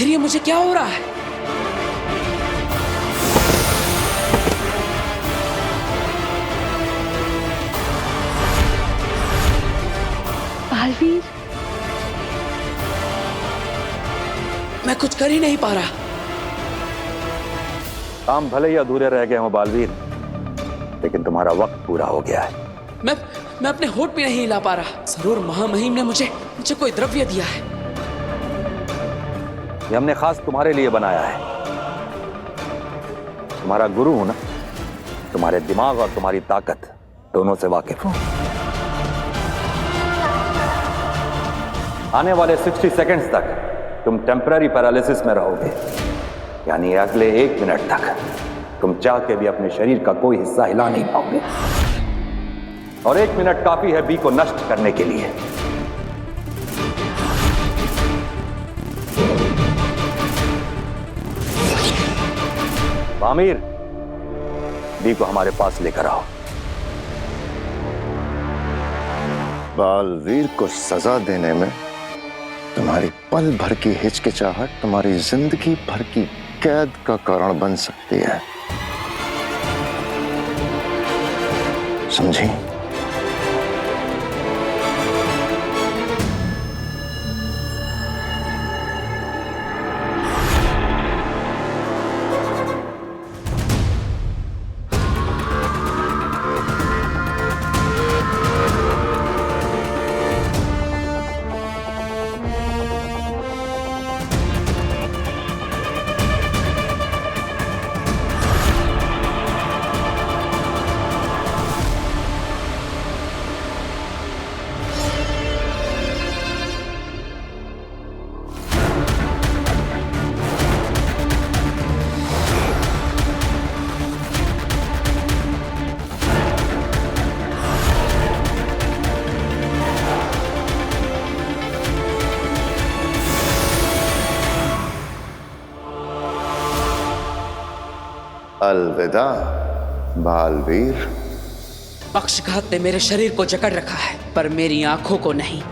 आखिर ये मुझे क्या हो रहा है? बालवीर, मैं कुछ कर ही नहीं पा रहा। काम भले ही अधूरे रह गए हों बालवीर, लेकिन तुम्हारा वक्त पूरा हो गया है। मैं अपने होठ भी नहीं हिला पा रहा। जरूर महामहिम ने मुझे कोई द्रव्य दिया है। ये हमने खास तुम्हारे लिए बनाया है। तुम्हारा गुरु हूं ना, तुम्हारे दिमाग और तुम्हारी ताकत दोनों से वाकिफ हूं। आने वाले 60 सेकंड्स तक तुम टेम्पररी पैरालिसिस में रहोगे, यानी अगले 1 मिनट तक तुम चाह के भी अपने शरीर का कोई हिस्सा हिला नहीं पाओगे। और 1 मिनट काफी है बी को नष्ट करने के लिए। आमिर, बी को हमारे पास लेकर आओ। बालवीर को सजा देने में तुम्हारी पल भर की हिचकिचाहट तुम्हारी जिंदगी भर की कैद का कारण बन सकती है, समझी? अलविदा बालवीर। पक्षघात ने मेरे शरीर को जकड़ रखा है, पर मेरी आंखों को नहीं।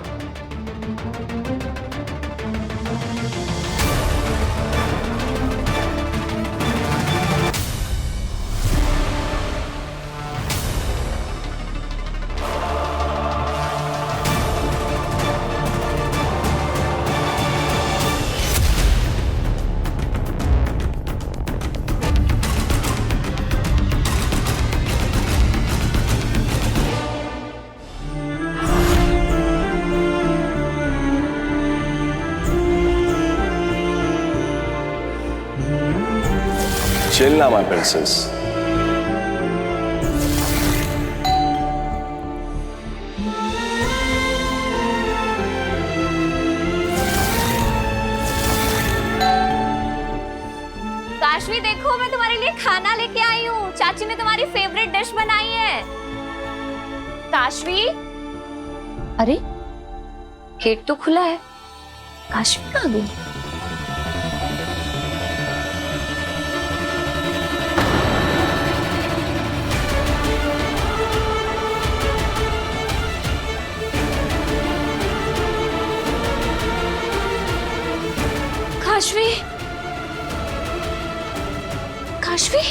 Chill now, my princess. Kashvi, देखो मैं तुम्हारे लिए खाना लेके आई हूँ। चाची ने तुम्हारी फेवरेट डिश बनाई है। काशवी, अरे गेट तो खुला है, काशवी कहाँ गई? काशवी, काशवी,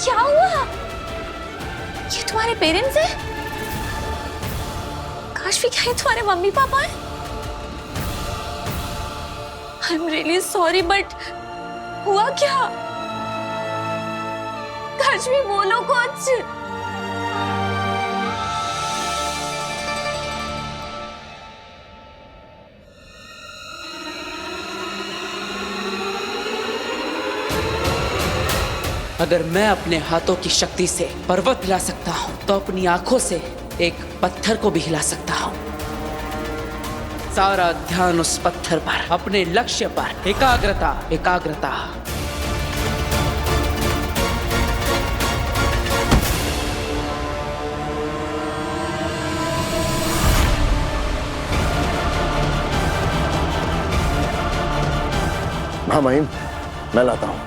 क्या हुआ? ये तुम्हारे पेरेंट्स हैं? काशवी, क्या ये तुम्हारे मम्मी पापा हैं? I am really sorry, but हुआ क्या? काशवी, बोलो कुछ। अगर मैं अपने हाथों की शक्ति से पर्वत हिला सकता हूं, तो अपनी आंखों से एक पत्थर को भी हिला सकता हूं। सारा ध्यान उस पत्थर पर, अपने लक्ष्य पर। एकाग्रता, एकाग्रता। हाँ महिम, मैं लाता हूं।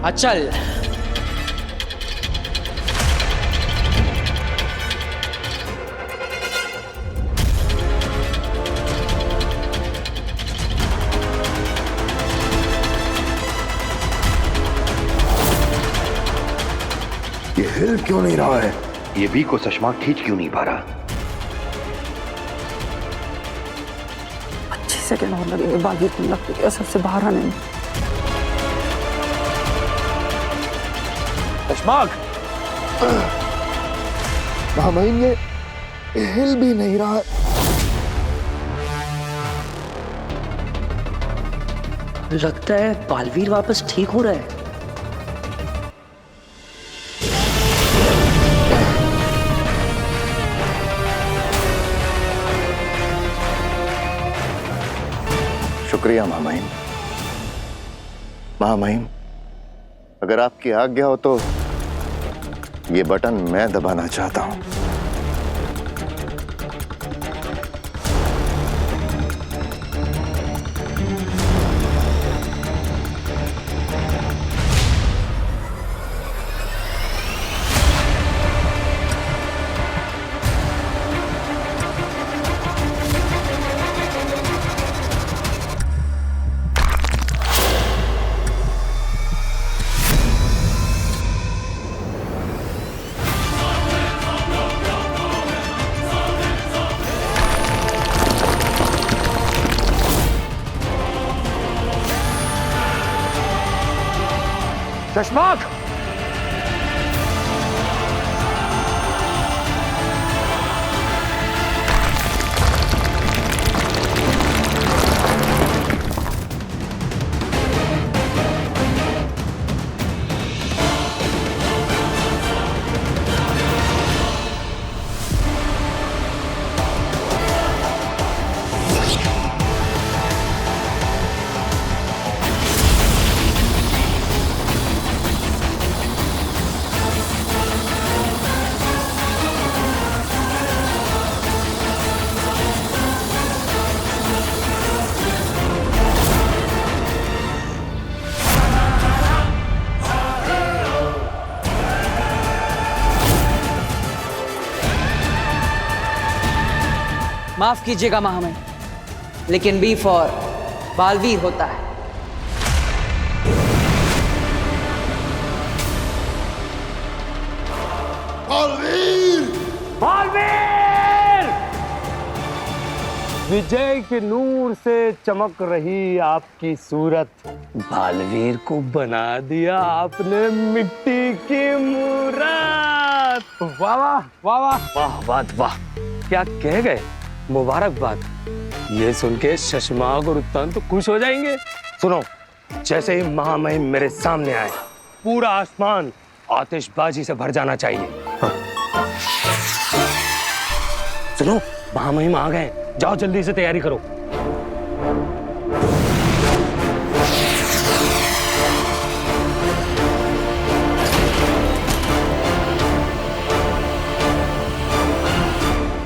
अचल। ये हिल क्यों नहीं रहा है? ये बी को चश्मा खींच क्यों नहीं पा रहा? 25 सेकंड और लगेंगे बालवीर को लगते के असर से बाहर आने में। चश्माक! महामहिम ये हिल भी नहीं रहा है। लगता है बालवीर वापस ठीक हो रहा है। शुक्रिया महामहिम। महामहिम, अगर आपकी आज्ञा हो तो ये बटन मैं दबाना चाहता हूं। चश्माक! माफ कीजिएगा महामहिम, लेकिन बी फॉर बालवीर होता है। विजय के नूर से चमक रही आपकी सूरत, बालवीर को बना दिया आपने मिट्टी की मूरत। वाह वाह वाह वाह वाह वाह वाह, क्या कह गए, मुबारकबाद। ये सुन के शशमाक और उत्तान तो खुश हो जाएंगे। सुनो, जैसे ही महामहिम मेरे सामने आए पूरा आसमान आतिशबाजी से भर जाना चाहिए। हाँ। सुनो, महामहिम आ गए, जाओ जल्दी से तैयारी करो।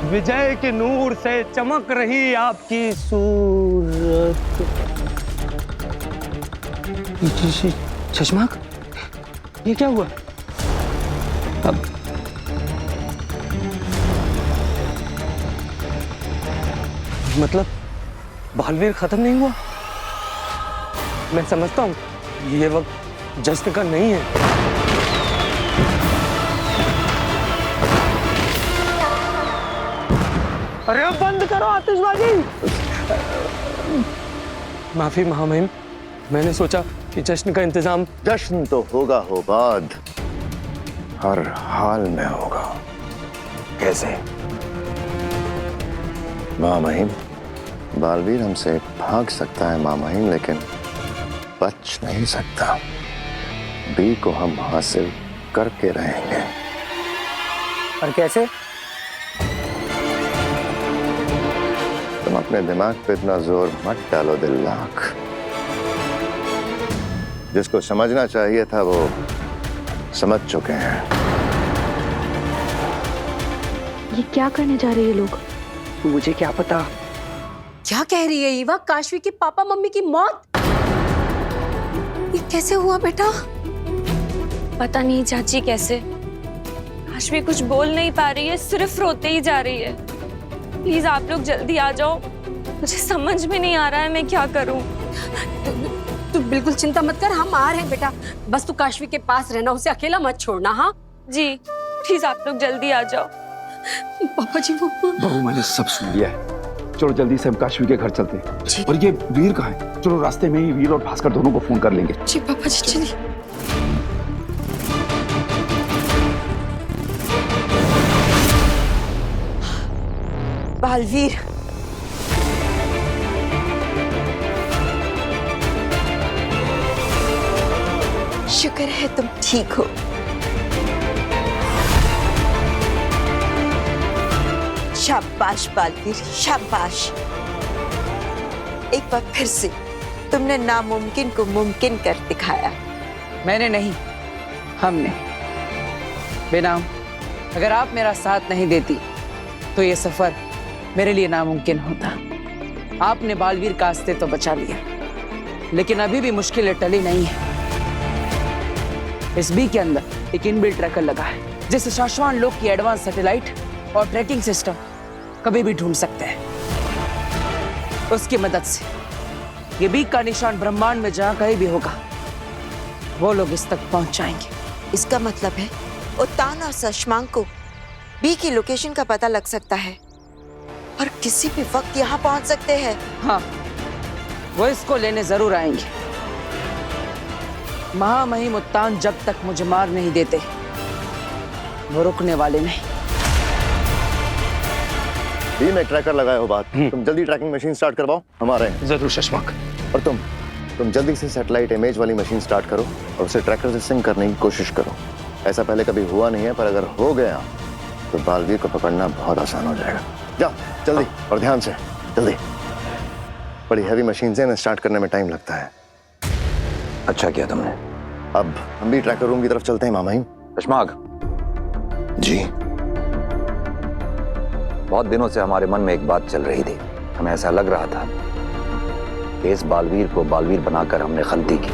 विजय के नूर से चमक रही आपकी सूरत। शशमाक, ये क्या हुआ? अब मतलब बालवीर खत्म नहीं हुआ? मैं समझता हूं ये वक्त जश्न का नहीं है। अरे बंद करो आतिशबाजी। माफी महामहिम, मैंने सोचा कि जश्न का इंतजाम। जश्न तो होगा हो बाद, हर हाल में होगा। कैसे? महामहिम, बालवीर हमसे भाग सकता है महामहिम, लेकिन बच नहीं सकता। बी को हम हासिल करके रहेंगे। और कैसे? तुम अपने दिमाग पे इतना जोर मत डालो दिल्लाख। जिसको समझना चाहिए था वो समझ चुके हैं। ये क्या करने जा रहे हैं लोग? मुझे क्या पता। क्या कह रही है ईवा? काशवी के पापा मम्मी की मौत? ये कैसे हुआ बेटा? पता नहीं चाची कैसे। काशवी कुछ बोल नहीं पा रही है, सिर्फ रोते ही जा रही है। प्लीज आप लोग जल्दी आ जाओ, मुझे समझ में नहीं आ रहा है मैं क्या करूं। तू बिल्कुल चिंता मत कर, हम आ रहे हैं बेटा। बस तू काशवी के पास रहना, उसे अकेला मत छोड़ना। हाँ, जी प्लीज आप लोग जल्दी आ जाओ। पापा जी वो बहू मैंने सब सुन लिया है। चलो जल्दी से हम काशवी के घर चलते हैं। और ये वीर कहाँ है? चलो रास्ते में ही वीर और भास्कर दोनों को फोन कर लेंगे। जी पापा जी चलिए। बालवीर, शुक्र है तुम ठीक हो। शाबाश बालवीर, शाबाश। एक बार फिर से तुमने नामुमकिन को मुमकिन कर दिखाया। मैंने नहीं, हमने। बेनाम, अगर आप मेरा साथ नहीं देती तो ये सफर मेरे लिए नामुमकिन होता। आपने बालवीर का अस्तित्व तो बचा लिया, लेकिन अभी भी मुश्किलें टली नहीं है। इस बी के अंदर एक इनबिल्ट ट्रैकर लगा है, जिससे शाश्वान लोक की एडवांस सैटेलाइट और ट्रैकिंग सिस्टम कभी भी ढूंढ सकते हैं। उसकी मदद से ये बी का निशान ब्रह्मांड में जहां कहीं भी होगा, वो लोग इस तक पहुंच जाएंगे। इसका मतलब है उत्तान और सशमांक को बी की लोकेशन का पता लग सकता है और किसी भी वक्त यहाँ पहुंच सकते हैं। हाँ, वो इसको लेने जरूर आएंगे। महामहिम उत्तान जब तक मुझे मार नहीं देते, वो रुकने वाले नहीं। बी में ट्रैकर लगाए हो बात, तुम जल्दी ट्रैकिंग मशीन स्टार्ट करवाओ, हम आ रहे हैं। जरूर शशांक। और तुम जल्दी से सैटेलाइट इमेज वाली मशीन स्टार्ट करो और उसे ट्रैकर से सिंक करने की कोशिश करो। ऐसा पहले कभी हुआ नहीं है, पर अगर हो गया तो बालवीर को पकड़ना बहुत आसान हो जाएगा। जाओ जल्दी और ध्यान से, जल्दी। बड़ी हैवी मशीन से स्टार्ट करने में टाइम लगता है। अच्छा किया तुमने। अब हम भी ट्रैकर रूम की तरफ चलते हैं मामाहिम। शशांक जी। बहुत दिनों से हमारे मन में एक बात चल रही थी। हमें ऐसा लग रहा था कि इस बालवीर को बालवीर बनाकर हमने गलती की,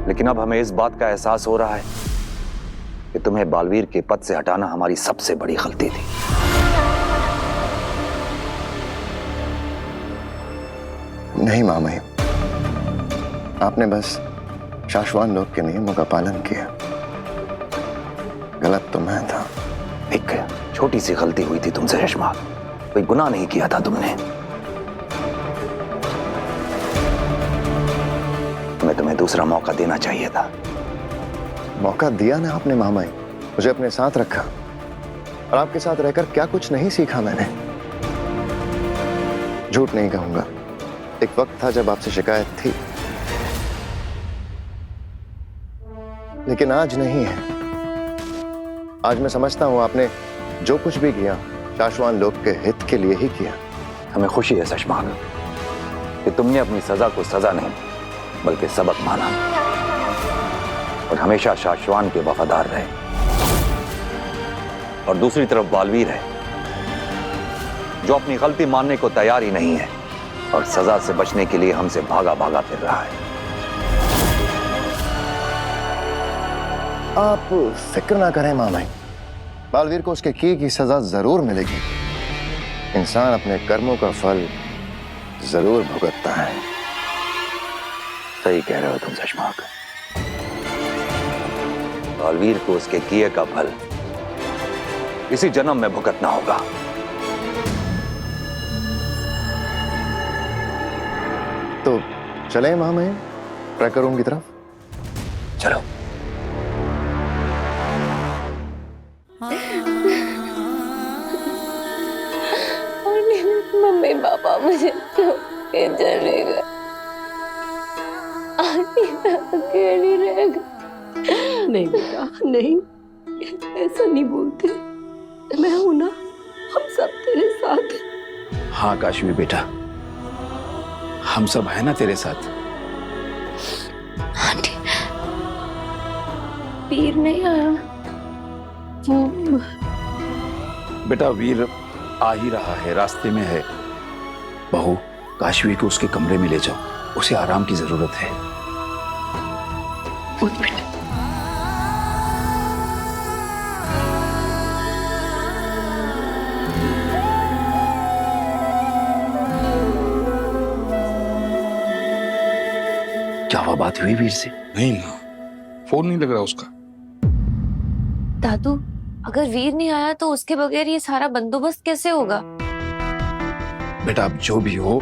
लेकिन अब हमें इस बात का एहसास हो रहा है कि तुम्हें बालवीर के पद से हटाना हमारी सबसे बड़ी गलती थी। नहीं मामाहिम, आपने बस शाश्वान लोक के नियमों का पालन किया। गलत तो मैं था। एक छोटी सी गलती हुई थी तुमसे शशांक, कोई गुनाह नहीं किया था तुमने। तुम्हें दूसरा मौका देना चाहिए था। मौका दिया ना आपने मामाहिम, मुझे अपने साथ रखा और आपके साथ रहकर क्या कुछ नहीं सीखा मैंने। झूठ नहीं कहूंगा, एक वक्त था जब आपसे शिकायत थी, लेकिन आज नहीं है। आज मैं समझता हूं आपने जो कुछ भी किया शाश्वान लोक के हित के लिए ही किया। हमें खुशी है शशांक कि तुमने अपनी सजा को सजा नहीं बल्कि सबक माना और हमेशा शाश्वान के वफादार रहे। और दूसरी तरफ बालवीर है जो अपनी गलती मानने को तैयार ही नहीं है और सजा से बचने के लिए हमसे भागा भागा फिर रहा है। आप फिक्र ना करें मामाहिम, बालवीर को उसके किए की सजा जरूर मिलेगी। इंसान अपने कर्मों का फल जरूर भुगतता है। सही कह रहे हो तुम शशांक। बालवीर को उसके किए का फल इसी जन्म में भुगतना होगा। तो चलें मामाहिम ट्रैकर रूम की तरफ। चलो। मम्मी पापा मुझे छोड़ के चले गए, अकेली रह गई। नहीं बेटा नहीं, ऐसा नहीं बोलते। मैं हूं ना, हम सब तेरे साथ हैं। हाँ काशवी बेटा, हम सब है ना तेरे साथ। आंटी, वीर नहीं आया। बेटा वीर आ ही रहा है, रास्ते में है। बहू, काशवी को उसके कमरे में ले जाओ, उसे आराम की जरूरत है। उठ बेटा। क्या हुआ, बात हुई वीर से? नहीं ना, फोन नहीं लग रहा उसका। दादू, अगर वीर नहीं आया तो उसके बगैर ये सारा बंदोबस्त कैसे होगा? बेटा अब जो भी हो,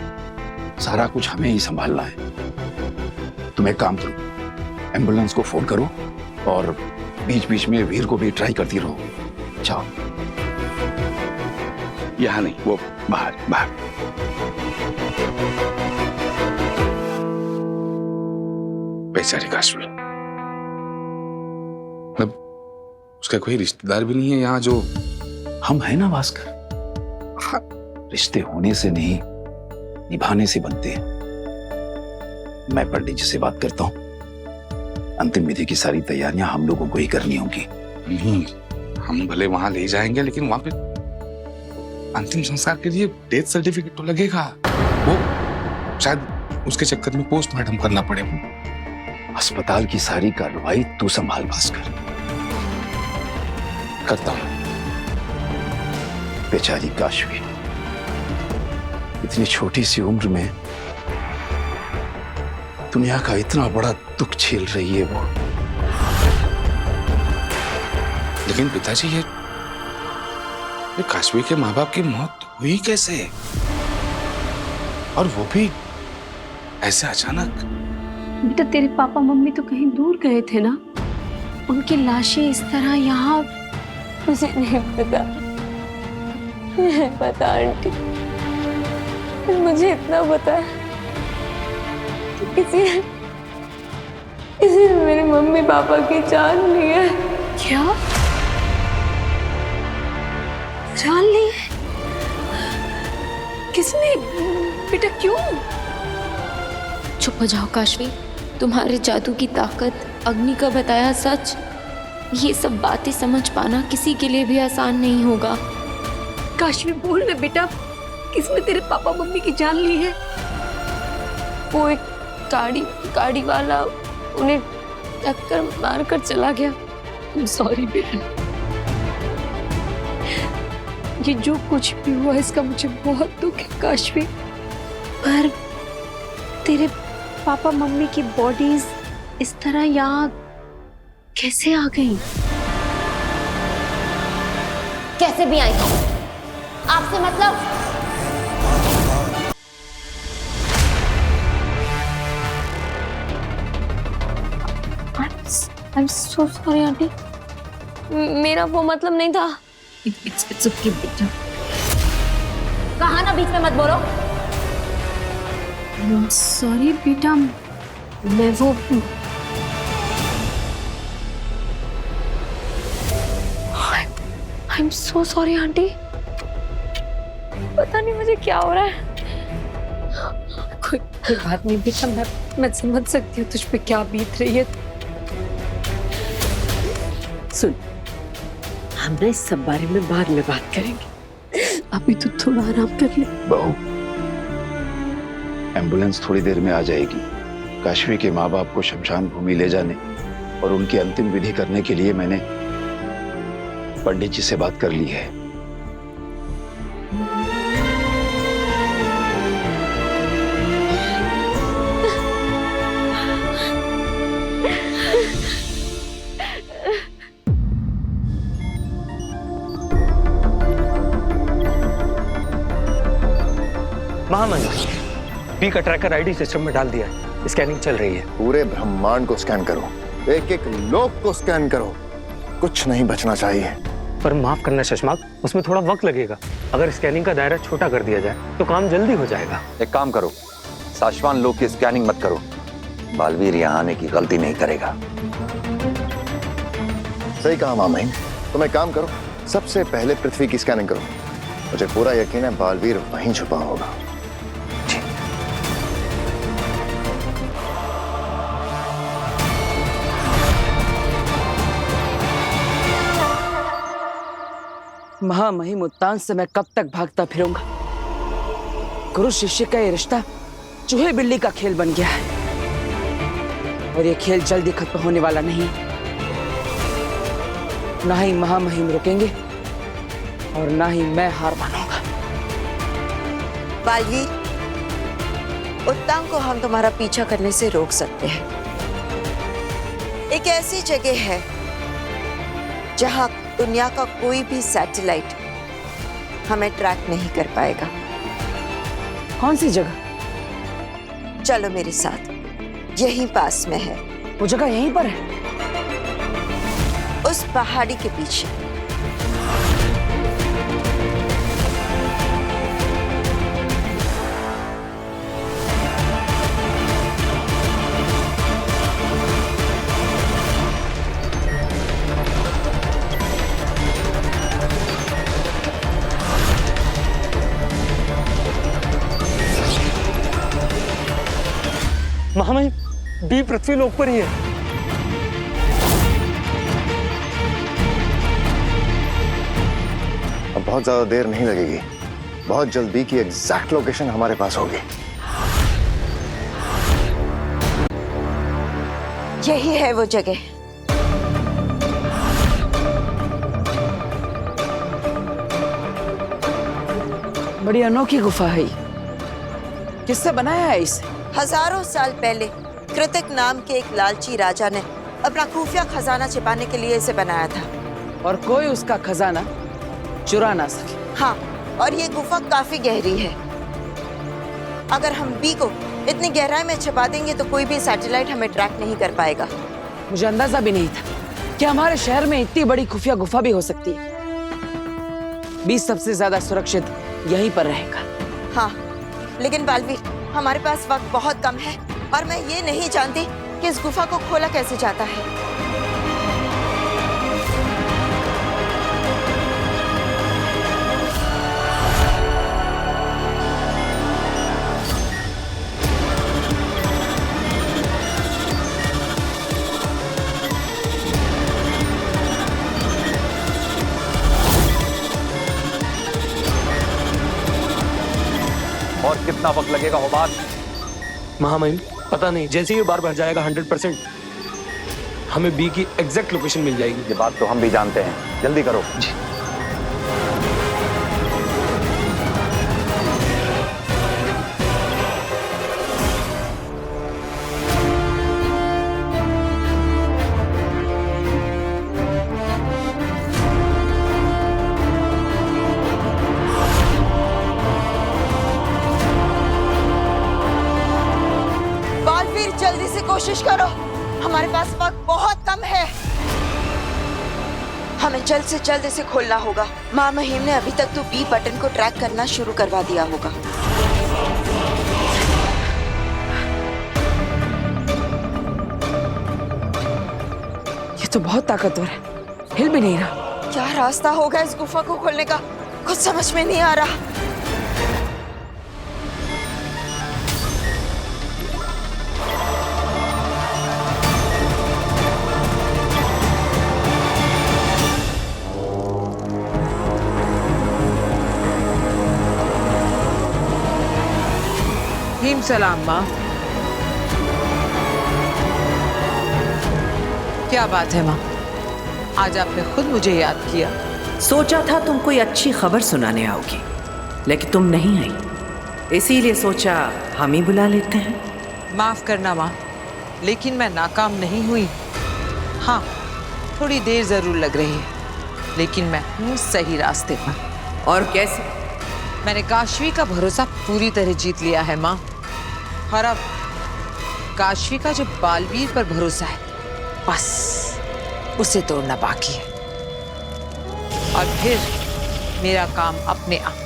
सारा कुछ हमें ही संभालना है। तुम एक काम करो, एम्बुलेंस को फोन करो और बीच बीच में वीर को भी ट्राई करती रहो। जाओ। यहाँ नहीं, वो बाहर बाहर। बेचारी काशवी, मतलब उसका कोई रिश्तेदार भी नहीं है यहाँ जो। हम है ना भास्कर, रिश्ते होने से नहीं निभाने से बनते हैं। मैं पंडित जी से बात करता हूँ, अंतिम विधि की सारी तैयारियां हम लोगों को ही करनी होंगी। नहीं, हम भले वहां ले जाएंगे लेकिन वहां पे अंतिम संस्कार के लिए डेथ सर्टिफिकेट तो लगेगा। वो शायद उसके चक्कर में पोस्टमार्टम करना पड़े। अस्पताल की सारी कार्रवाई तू संभाल भास्कर। करता हूं। बेचारी काशवी, इतनी छोटी सी उम्र में दुनिया का इतना बड़ा दुख झेल रही है वो। लेकिन पिताजी, ये काशवी के माँ बाप की मौत हुई कैसे, और वो भी ऐसे अचानक? बेटा, तेरे पापा मम्मी तो कहीं दूर गए थे ना, उनकी लाशें इस तरह यहाँ। मुझे नहीं पता, नहीं पता आंटी। मुझे इतना पता है कि किसी ने मेरे मम्मी पापा की जान ली है। क्या जान ली? किसने? बेटा क्यों? चुप हो जाओ काशवी, तुम्हारे जादू की ताकत, अग्नि का बताया सच, ये सब बातें समझ पाना किसी के लिए भी आसान नहीं होगा। काशवी बोल ना बेटा, किसने तेरे पापा मम्मी की जान ली है? वो एक गाड़ी वाला उन्हें टक्कर मारकर चला गया। सॉरी बेटा, ये जो कुछ भी हुआ इसका मुझे बहुत दुख है काशवी, पर तेरे पापा मम्मी की बॉडीज इस तरह यहाँ कैसे आ गई? कैसे भी आई आपसे मतलब? I'm so sorry आंटी, मेरा वो मतलब नहीं था। It's okay बेटा। कहा ना बीच में मत बोलो। सॉरी बेटा, मैं वो I'm so sorry आंटी, पता नहीं मुझे क्या हो रहा है। कोई बात नहीं बेटा, मैं समझ सकती हूँ तुझ पे क्या बीत रही है। सुन, हम ना इस सब बारे में बाद में बात करेंगे, अभी तो थोड़ा आराम कर ले। बहू, एम्बुलेंस थोड़ी देर में आ जाएगी। काशवी के माँ बाप को शमशान भूमि ले जाने और उनकी अंतिम विधि करने के लिए मैंने पंडित जी से बात कर ली है। महामंत्र, बी का ट्रैकर आईडी सिस्टम में डाल दिया है, स्कैनिंग चल रही है। पूरे ब्रह्मांड को स्कैन करो, एक एक लोक को स्कैन करो, कुछ नहीं बचना चाहिए। पर माफ करना शशमाक, उसमें थोड़ा वक्त लगेगा। अगर स्कैनिंग का दायरा छोटा कर दिया जाए तो काम जल्दी हो जाएगा। एक काम करो, साशवान लोग की स्कैनिंग मत करो, बालवीर यहाँ आने की गलती नहीं करेगा। सही कहा मामहीन, तुम एक काम करो, सबसे पहले पृथ्वी की स्कैनिंग करो। मुझे पूरा यकीन है बालवीर वहीं छुपा होगा। महामहिम उत्तान से मैं कब तक भागता फिरूंगा? गुरु शिष्य का ये रिश्ता चूहे बिल्ली का खेल बन गया है, और ये खेल जल्दी खत्म होने वाला नहीं। ना ही महामहिम रुकेंगे और ना ही मैं हार मानूंगा। बालवीर, उत्तांग को हम तुम्हारा पीछा करने से रोक सकते हैं। एक ऐसी जगह है जहां दुनिया का कोई भी सैटेलाइट हमें ट्रैक नहीं कर पाएगा। कौन सी जगह? चलो मेरे साथ, यहीं पास में है। वो जगह यहीं पर है? उस पहाड़ी के पीछे। महामहिम, बी पृथ्वी लोक पर ही है। अब बहुत ज्यादा देर नहीं लगेगी, बहुत जल्द बी की एग्जैक्ट लोकेशन हमारे पास होगी। यही है वो जगह। बड़ी अनोखी गुफा है ये। किससे बनाया है इसे? हजारों साल पहले कृतिक नाम के एक लालची राजा ने अपना खुफिया खजाना छिपाने के लिए इसे बनाया था। और कोई उसका खजाना चुरा ना सके। हाँ, और ये गुफा काफी गहरी है। अगर हम बी को इतनी गहराई में छिपा देंगे तो कोई भी सैटेलाइट हमें ट्रैक नहीं कर पाएगा। मुझे अंदाजा भी नहीं था कि हमारे शहर में इतनी बड़ी खुफिया गुफा भी हो सकती है। बी सबसे ज्यादा सुरक्षित यहीं पर रहेगा। हाँ, लेकिन बालवीर, हमारे पास वक्त बहुत कम है और मैं ये नहीं जानती कि इस गुफा को खोला कैसे जाता है। और कितना वक्त लगेगा हुबाद? महामहिम, पता नहीं, जैसे ही बार भर जाएगा 100% हमें बी की एग्जैक्ट लोकेशन मिल जाएगी। ये बात तो हम भी जानते हैं, जल्दी करो। जी। जल्दी से कोशिश करो, हमारे पास वक्त बहुत कम है। हमें जल्द से जल्द इसे खोलना होगा। माँ महिम ने अभी तक तो बी बटन को ट्रैक करना शुरू करवा दिया होगा। ये तो बहुत ताकतवर है, हिल भी नहीं रहा। क्या रास्ता होगा इस गुफा को खोलने का, कुछ समझ में नहीं आ रहा। हिम सलाम माँ। क्या बात है माँ, आज आपने खुद मुझे याद किया। सोचा था तुम कोई अच्छी खबर सुनाने आओगी, लेकिन तुम नहीं आई, इसीलिए सोचा हम ही बुला लेते हैं। माफ करना माँ, लेकिन मैं नाकाम नहीं हुई। हाँ, थोड़ी देर जरूर लग रही है, लेकिन मैं हूँ सही रास्ते पर। और कैसे? मैंने काशवी का भरोसा पूरी तरह जीत लिया है माँ, और अब काशवी का जो बालवीर पर भरोसा है, बस उसे तोड़ना बाकी है, और फिर मेरा काम अपने आप।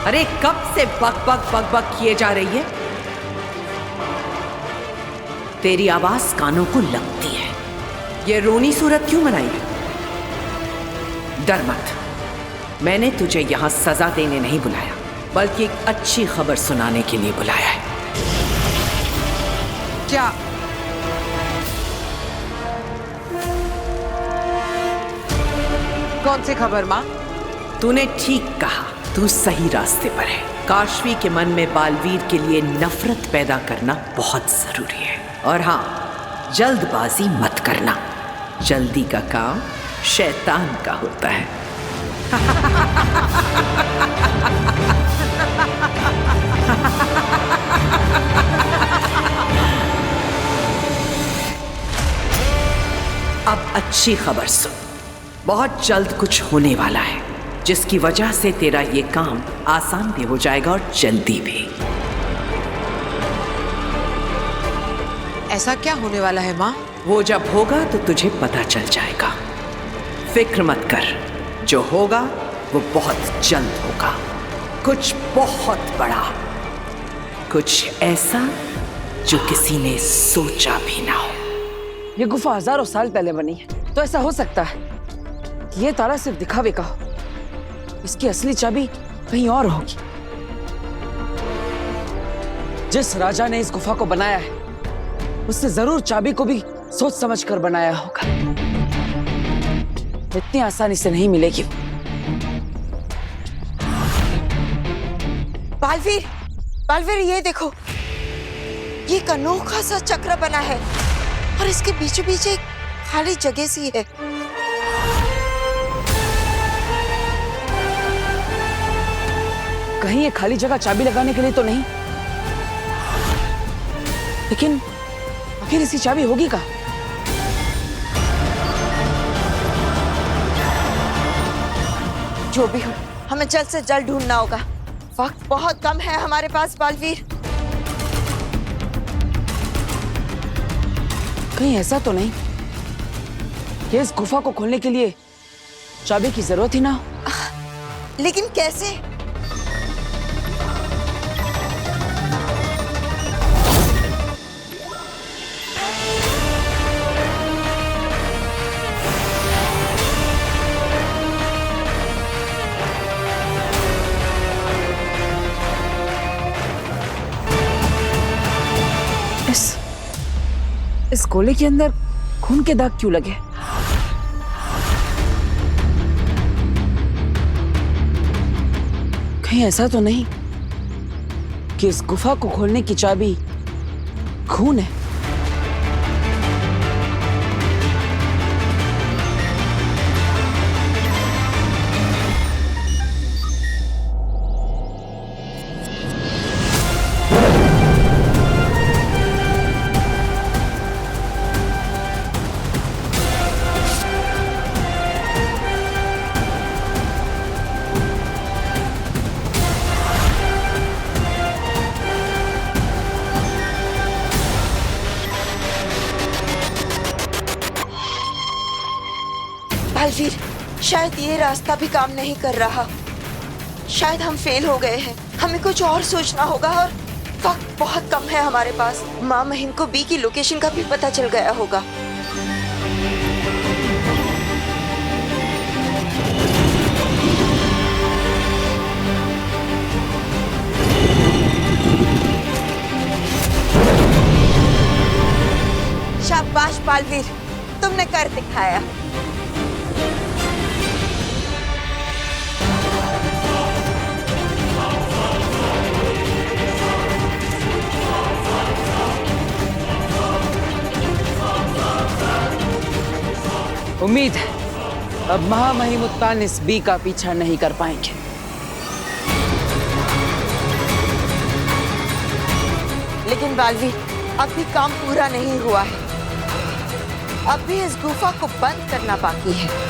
अरे कब से बक बक बक बक किए जा रही है? तेरी आवाज कानों को लगती है। ये रोनी सूरत क्यों बनाई? डर मत, मैंने तुझे यहां सजा देने नहीं बुलाया, बल्कि एक अच्छी खबर सुनाने के लिए बुलाया है। क्या? कौन सी खबर माँ? तूने ठीक कहा, तू सही रास्ते पर है। काशवी के मन में बालवीर के लिए नफरत पैदा करना बहुत जरूरी है। और हाँ, जल्दबाजी मत करना। जल्दी का काम शैतान का होता है। अब अच्छी खबर सुन, बहुत जल्द कुछ होने वाला है जिसकी वजह से तेरा ये काम आसान भी हो जाएगा और जल्दी भी। ऐसा क्या होने वाला है माँ? वो जब होगा तो तुझे पता चल जाएगा। फिक्र मत कर, जो होगा वो बहुत जल्द होगा। कुछ बहुत बड़ा, कुछ ऐसा जो किसी ने सोचा भी ना हो। ये गुफा हजारों साल पहले बनी है, तो ऐसा हो सकता है कि ये ताला सिर्फ दिखावे का हो। इसकी असली चाबी कहीं और होगी। जिस राजा ने इस गुफा को बनाया है उसने जरूर चाबी को भी सोच समझ कर बनाया होगा। इतनी आसानी से नहीं मिलेगी। बालवीर, बालवीर ये देखो, ये एक अनोखा सा चक्र बना है और इसके बीचों बीच एक खाली जगह सी है। कहीं ये खाली जगह चाबी लगाने के लिए तो नहीं, लेकिन आखिर इसकी चाबी होगी कहाँ? जो भी हो, हमें जल्द से जल्द ढूंढना होगा। वक्त बहुत कम है हमारे पास बालवीर। कहीं ऐसा तो नहीं कि इस गुफा को खोलने के लिए चाबी की जरूरत ही ना हो? लेकिन कैसे? इस गोले के अंदर खून के दाग क्यों लगे? कहीं ऐसा तो नहीं कि इस गुफा को खोलने की चाबी खून है? बालवीर, शायद ये रास्ता भी काम नहीं कर रहा। शायद हम फेल हो गए हैं। हमें कुछ और सोचना होगा और वक्त बहुत कम है हमारे पास। माँ महिम को बी की लोकेशन का भी पता चल गया होगा। शाबाश बालवीर, तुमने कर दिखाया। उम्मीद है अब महामहिमुत्तान इस बी का पीछा नहीं कर पाएंगे। लेकिन बालवीर, अब भी काम पूरा नहीं हुआ है। अब भी इस गुफा को बंद करना बाकी है।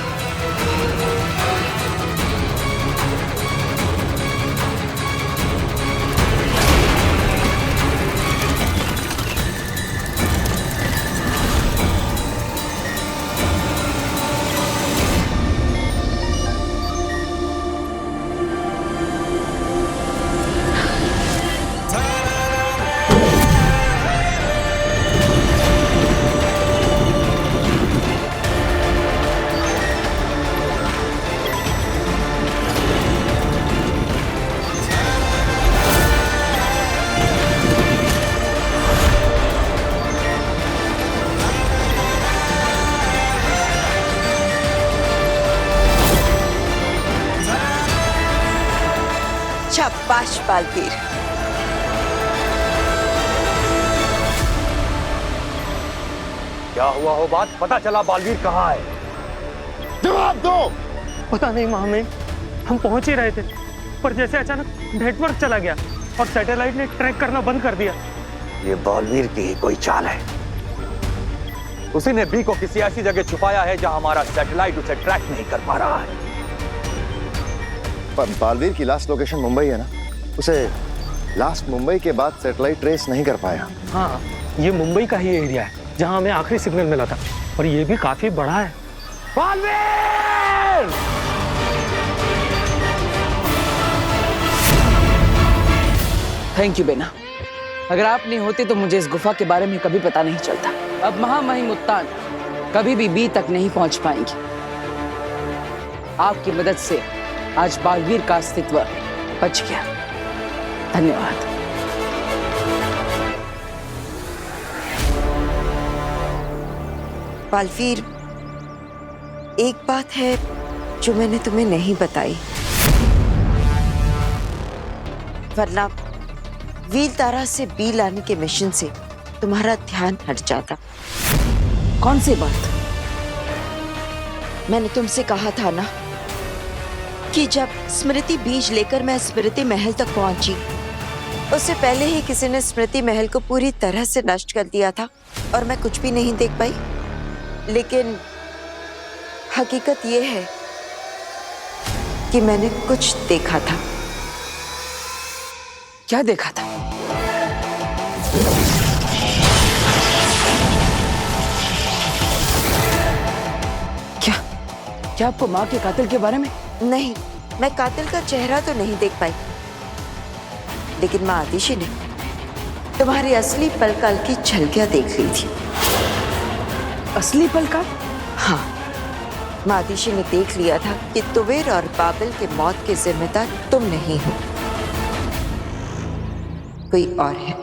शाबाश बालवीर। क्या हुआ हो बात पता चला बालवीर कहाँ है? जवाब दो। पता नहीं महामहिम, हम पहुंच ही रहे थे पर जैसे अचानक नेटवर्क चला गया और सैटेलाइट ने ट्रैक करना बंद कर दिया। ये बालवीर की ही कोई चाल है। उसी ने बी को किसी ऐसी जगह छुपाया है जहां हमारा सैटेलाइट उसे ट्रैक नहीं कर पा रहा है। पर बालवीर की लास्ट लोकेशन मुंबई है ना, उसे लास्ट मुंबई के बाद सैटेलाइट ट्रेस नहीं कर पाया। हाँ, ये मुंबई का ही एरिया है जहां हमें आखिरी सिग्नल मिला था और ये भी काफी बड़ा है। बालवीर! थैंक यू बेना। अगर आप नहीं होते तो मुझे इस गुफा के बारे में कभी पता नहीं चलता। अब महामहिम उत्तान कभी भी बी तक नहीं पहुंच पाएंगे। आपकी मदद से आज बालवीर का अस्तित्व बच गया। धन्यवाद। बालवीर, एक बात है जो मैंने तुम्हें नहीं बताई, वरना व्हील तारा से बी लाने के मिशन से तुम्हारा ध्यान हट जाता। कौन सी बात? मैंने तुमसे कहा था ना कि जब स्मृति बीज लेकर मैं स्मृति महल तक पहुंची, उससे पहले ही किसी ने स्मृति महल को पूरी तरह से नष्ट कर दिया था और मैं कुछ भी नहीं देख पाई। लेकिन हकीकत यह है कि मैंने कुछ देखा था। क्या देखा था? क्या आपको माँ के कातिल के बारे में? नहीं, मैं कातिल का चेहरा तो नहीं देख पाई, लेकिन माँ आतिशी ने तुम्हारी असली पलकाल की झलकियां देख ली थी। असली पलकाल? हाँ, माँ आतिशी ने देख लिया था कि तुवेर और बाबिल के मौत के जिम्मेदार तुम नहीं हो, कोई और है।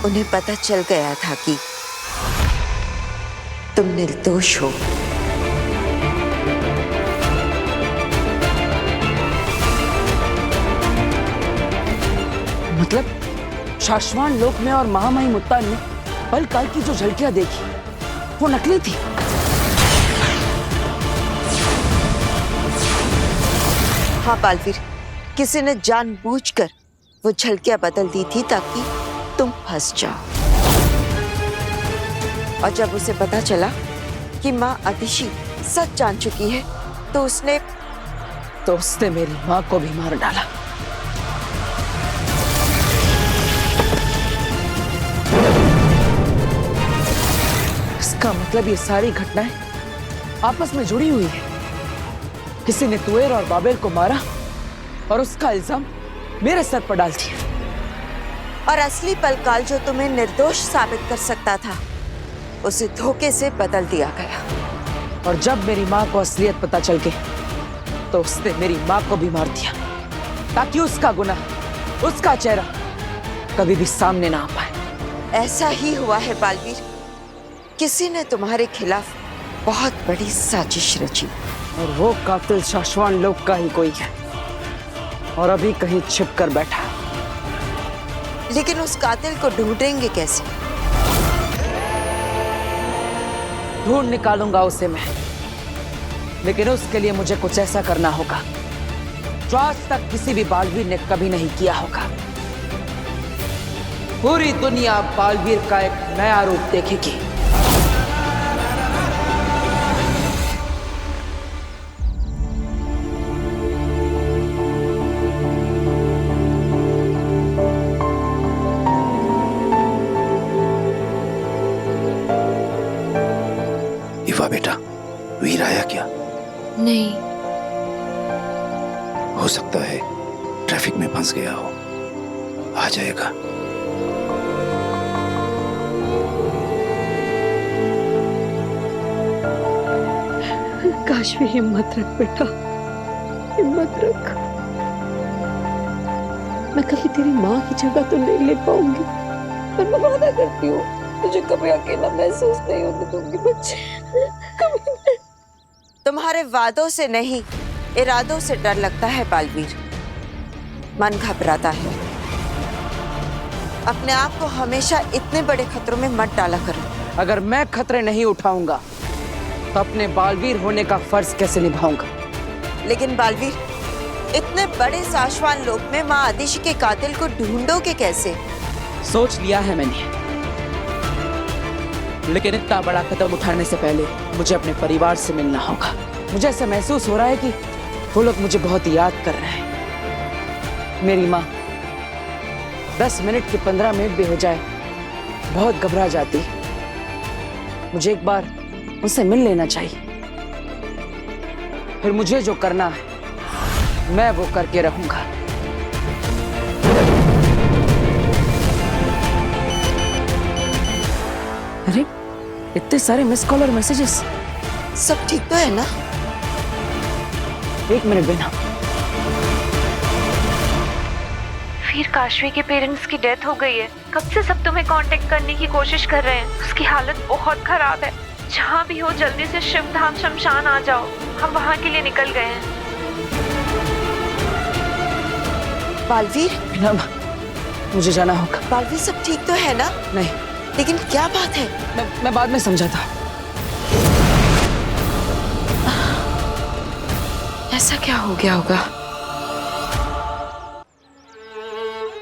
उन्हें पता चल गया था कि तुम निर्दोष हो। मतलब शाश्वान लोक में और महामहिम उत्तान ने पल काल की जो झलकियां देखी वो नकली थी। हाँ बालवीर, किसी ने जानबूझकर वो झलकियां बदल दी थी ताकि तुम फंस जाओ। और जब उसे पता चला कि माँ आतिशी सच जान चुकी है तो उसने मेरी माँ को भी मार डाला। इसका मतलब ये सारी घटनाएं आपस में जुड़ी हुई है। किसी ने तुवेर और बाबेल को मारा और उसका इल्जाम मेरे सर पर डाल दिया। और असली पलकाल जो तुम्हें निर्दोष साबित कर सकता था, उसे धोखे से बदल दिया गया। और जब मेरी माँ को असलियत पता चल गई तो उसने मेरी माँ को भी मार दिया ताकि उसका गुनाह, उसका चेहरा कभी भी सामने ना आ पाए। ऐसा ही हुआ है बालवीर। किसी ने तुम्हारे खिलाफ बहुत बड़ी साजिश रची और वो कातिल शाश्वान लोक का ही कोई है और अभी कहीं छिप कर बैठा। लेकिन उस कातिल को ढूंढेंगे कैसे? ढूंढ निकालूंगा उसे मैं, लेकिन उसके लिए मुझे कुछ ऐसा करना होगा जो आज तक किसी भी बालवीर ने कभी नहीं किया होगा। पूरी दुनिया बालवीर का एक नया रूप देखेगी। इवा बेटा, वीर आया क्या? नहीं। हो सकता है ट्रैफिक में फंस गया हो, आ जाएगा। काशवी, हिम्मत रख बेटा, हिम्मत रख। मैं कभी तेरी माँ की जगह तो नहीं ले पाऊंगी, पर मैं वादा करती हूँ तुझे कभी अकेला महसूस नहीं होने दूंगी बच्चे, कभी नहीं। तुम्हारे वादों से नहीं, इरादों से डर लगता है बालवीर। मन घबराता है। अपने आप को हमेशा इतने बड़े खतरों में मत डाला करो। अगर मैं खतरे नहीं उठाऊंगा तो अपने बालवीर होने का फर्ज कैसे निभाऊंगा? लेकिन बालवीर, इतने बड़े साशवान लोक में माँ आदिशि के कातिल को ढूंढोगे कैसे? सोच लिया है मैंने, लेकिन इतना बड़ा कदम उठाने से पहले मुझे अपने परिवार से मिलना होगा। मुझे ऐसा महसूस हो रहा है कि वो लोग मुझे बहुत याद कर रहे हैं। मेरी माँ 10 मिनट के 15 मिनट भी हो जाए बहुत घबरा जाती। मुझे एक बार उनसे मिल लेना चाहिए, फिर मुझे जो करना है मैं वो करके रहूंगा। अरे इतने सारे मिस कॉल और मैसेजेस, सब ठीक तो है ना? एक मिनट बिना। फिर काशवी के पेरेंट्स की डेथ हो गई है। कब से सब तुम्हें कांटेक्ट करने की कोशिश कर रहे हैं। उसकी हालत बहुत खराब है। जहाँ भी हो जल्दी से शिवधाम शमशान आ जाओ। हम वहाँ के लिए निकल गए हैं। बालवीर, बिना, मुझे जाना होगा। बालवीर सब ठीक तो है ना? नहीं, लेकिन क्या बात है? मैं बाद में समझाता। ऐसा क्या हो गया होगा?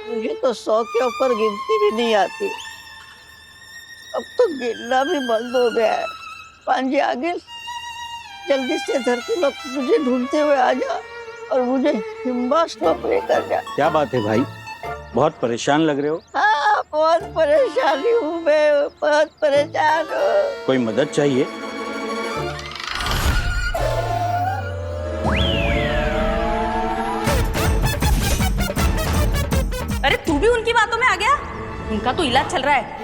मुझे तो 100 के ऊपर गिनती भी नहीं आती। अब तो गिनना भी बंद हो गया है। पांजी आगे जल्दी से धरती लोग मुझे ढूंढते हुए आ जा और मुझे हिम्बास्टोप लेकर जा। क्या बात है भाई, बहुत परेशान लग रहे हो? हाँ, बहुत परेशानी हूँ मैं, बहुत परेशान हूँ। कोई मदद चाहिए? अरे तू भी उनकी बातों में आ गया? उनका तो इलाज चल रहा है।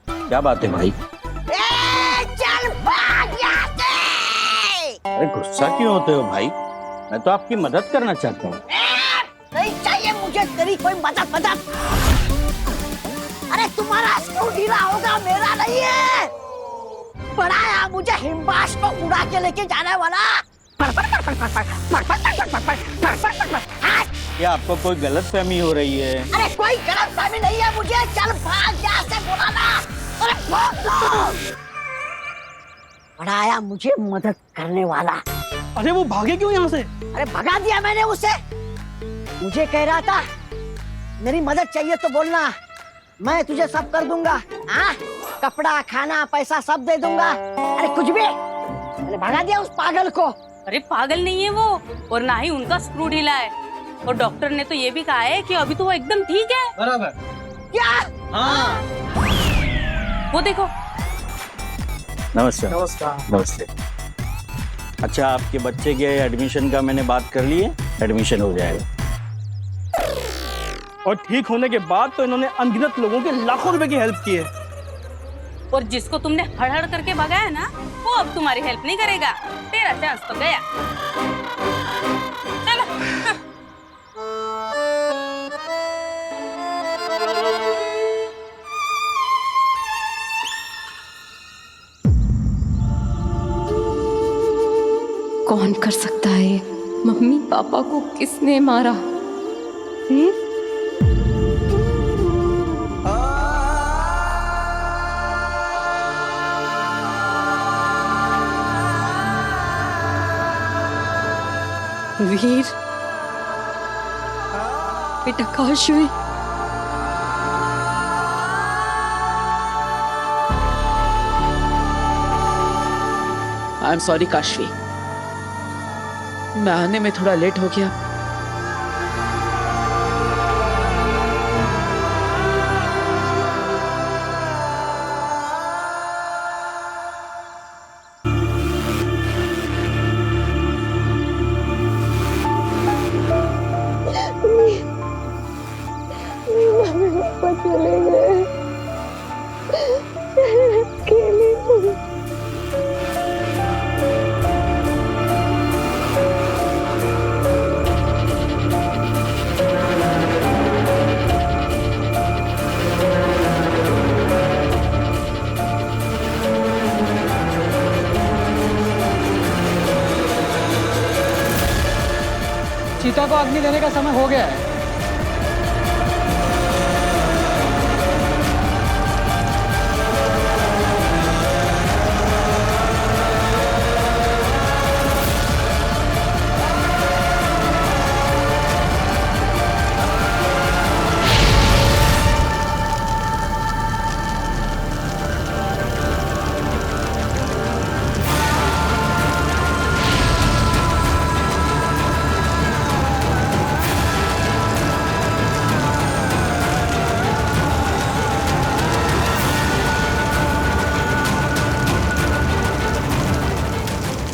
क्या बात है भाई? चल भाग यहाँ से! अरे गुस्सा क्यों होते हो भाई? मैं तो आपकी मदद करना चाहता हूँ। नहीं चाहिए मुझे तेरी कोई मदद। अरे तुम्हारा स्क्रू ढीला होगा, मेरा नहीं है। पढ़ाया मुझे हिम्बाश को उड़ा के लेके जाने वाला। क्या आपको कोई गलतफहमी हो रही है? अरे कोई गलतफहमी नहीं है मुझे। चल भाग यहाँ से, बोला ना। अरे भाग लो। पढ़ाया मुझे मदद करने वाला। अरे वो भागे क्यों यहाँ से? अरे भगा दिया मैंने उसे। मुझे कह रहा था मेरी मदद चाहिए तो बोलना, मैं तुझे सब कर दूंगा। हाँ, कपड़ा, खाना, पैसा सब दे दूंगा। अरे कुछ भी। मैंने भगा दिया उस पागल को। अरे पागल नहीं है वो, और ना ही उनका स्क्रू ढीला है। और डॉक्टर ने तो ये भी कहा है कि अभी तो वो एकदम ठीक है। बराबर। क्या? हाँ। वो देखो। नमस्ते। नमस्ते। अच्छा, आपके बच्चे के एडमिशन का मैंने बात कर ली है, एडमिशन हो जाएगा। और ठीक होने के बाद तो इन्होंने अनगिनत लोगों के लाखों रुपए की हेल्प की है। और जिसको तुमने हड़ करके भगाया ना, वो अब तुम्हारी हेल्प नहीं करेगा। तेरा चांस तो गया। चलो। कौन कर सकता है ये? मम्मी पापा को किसने मारा? वीर, बेटा Kashvi. I am sorry Kashvi, मैं आने में थोड़ा लेट हो गया। चले गए अकेले। सीता को अग्नि देने का समय हो गया है।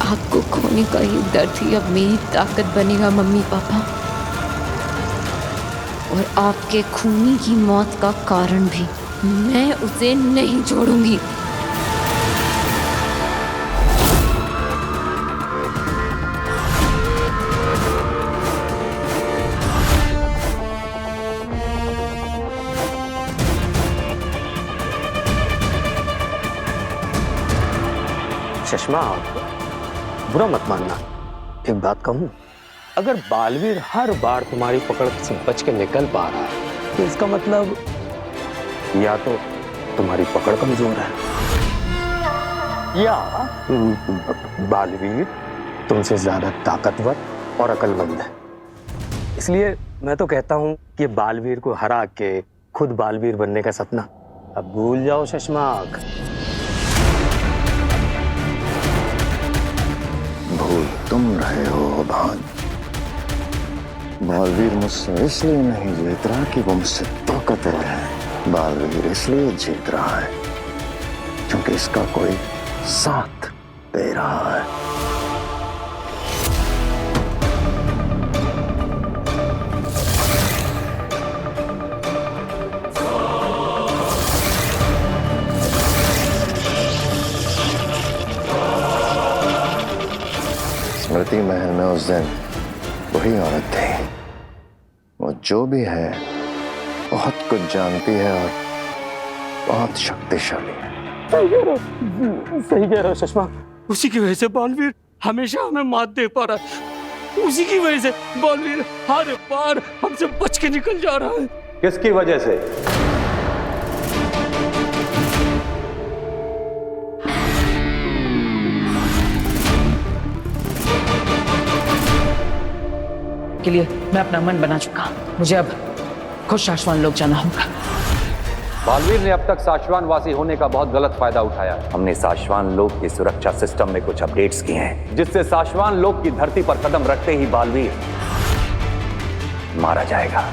आपको खोने का ये दर्द ही अब मेरी ताकत बनेगा मम्मी पापा, और आपके खूनी की मौत का कारण भी। मैं उसे नहीं छोड़ूंगी। चश्मा, बुरा मत मानना, एक बात कहूं, अगर बालवीर हर बार तुम्हारी पकड़ से बच के निकल पा रहा है तो इसका मतलब या तो तुम्हारी पकड़ कमजोर है या बालवीर तुमसे ज्यादा ताकतवर और अक्लमंद है। इसलिए मैं तो कहता हूं कि बालवीर को हरा के खुद बालवीर बनने का सपना अब भूल जाओ शशमाक। भूल तुम रहे हो भान। बालवीर मुझसे इसलिए नहीं जीत रहा कि वो मुझसे ताकतवर है। बालवीर इसलिए जीत रहा है क्योंकि इसका कोई साथ दे रहा है। स्मृति महल में उस दिन वही औरत थी। वो जो भी है बहुत कुछ जानती है और बहुत शक्तिशाली है। सही कह रहे हो सुषमा, उसी की वजह से बालवीर हमेशा हमें मात दे पा रहा है। उसी की वजह से बालवीर हर बार हमसे बच के निकल जा रहा है। किसकी वजह से? के लिए मैं अपना मन बना चुका हूं। मुझे अब खुद शाश्वान लोक जाना होगा। बालवीर ने अब तक साशवान वासी होने का बहुत गलत फायदा उठाया। हमने साशवान लोक की सुरक्षा सिस्टम में कुछ अपडेट्स किए हैं जिससे साशवान लोक की धरती पर कदम रखते ही बालवीर मारा जाएगा।